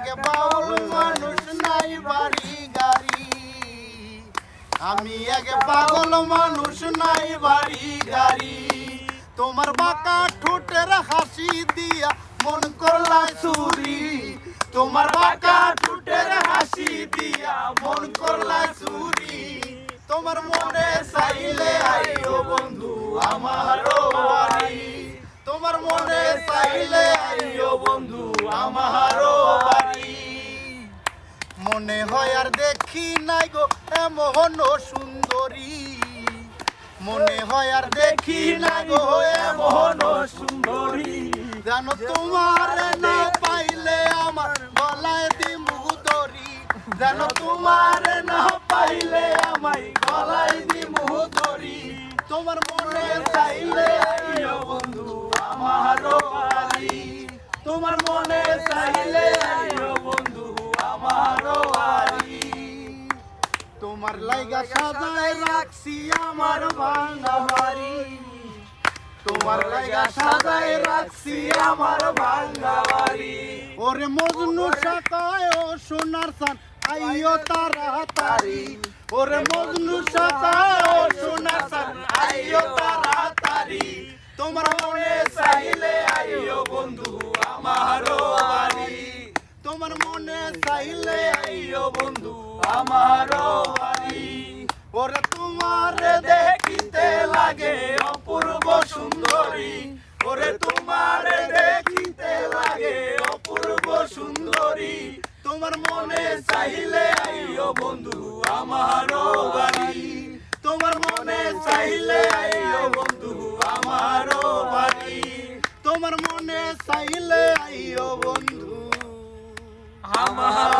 এক বাউল মানুষ নাই বাড়ি গাড়ি, আমি এক পাগল মানুষ নাই বাড়ি গাড়ি। তোমার বাঁকা ঠোঁটের হাসি দিয়া মন করলা চুরি, তোমার বাঁকা ঠোঁটের হাসি দিয়া মন করলা চুরি। তোমার মনে চাইলে আইও বন্ধু আমারও বাড়ি, তোমার মনে চাইলে আইও বন্ধু আমারও বাড়ি। মনে হয় আর দেখি নাই গো এমন সুন্দরী, মনে হয় আর দেখি না গো এমন সুন্দরী। জানো তোমার না পাইলে আমার গলায় দিমু দড়ি, জানো তোমার না পাইলে আমায় গলায় দিমু দড়ি। তোমার মনে চাইলে আইও বন্ধু আমারও বাড়ি, তোমার মনে চাইলে আইও বন্ধু আমারও বাড়ি। তোমার লাইগা সাজায় রাখছি আমার ভাঙা বাড়ি, তোমার লাইগা সাজায় রাখছি আমার ভাঙা বাড়ি। ওরে মজনু শাখায় ও সোনার চান আইও তাড়াতাড়ি, ওরে মজনু শাখায় ও সোনার চান আইও তাড়াতাড়ি। তোমার মনে চাইলে আইও বন্ধু আমারও বাড়ি, তোমার মনে চাইলে আইও বন্ধু আমারও বাড়ি। ওরে তোমার দেখিতে লাগে অপূর্ব সুন্দরী, ওরে তোমার দেখিতে লাগে অপূর্ব সুন্দরী। তোমার মনে চাইলে আইও বন্ধু আমারও বাড়ি, তোমার মনে চাইলে আইও বন্ধু আমারও বাড়ি, তোমার মনে চাইলে আইও বন্ধু আমার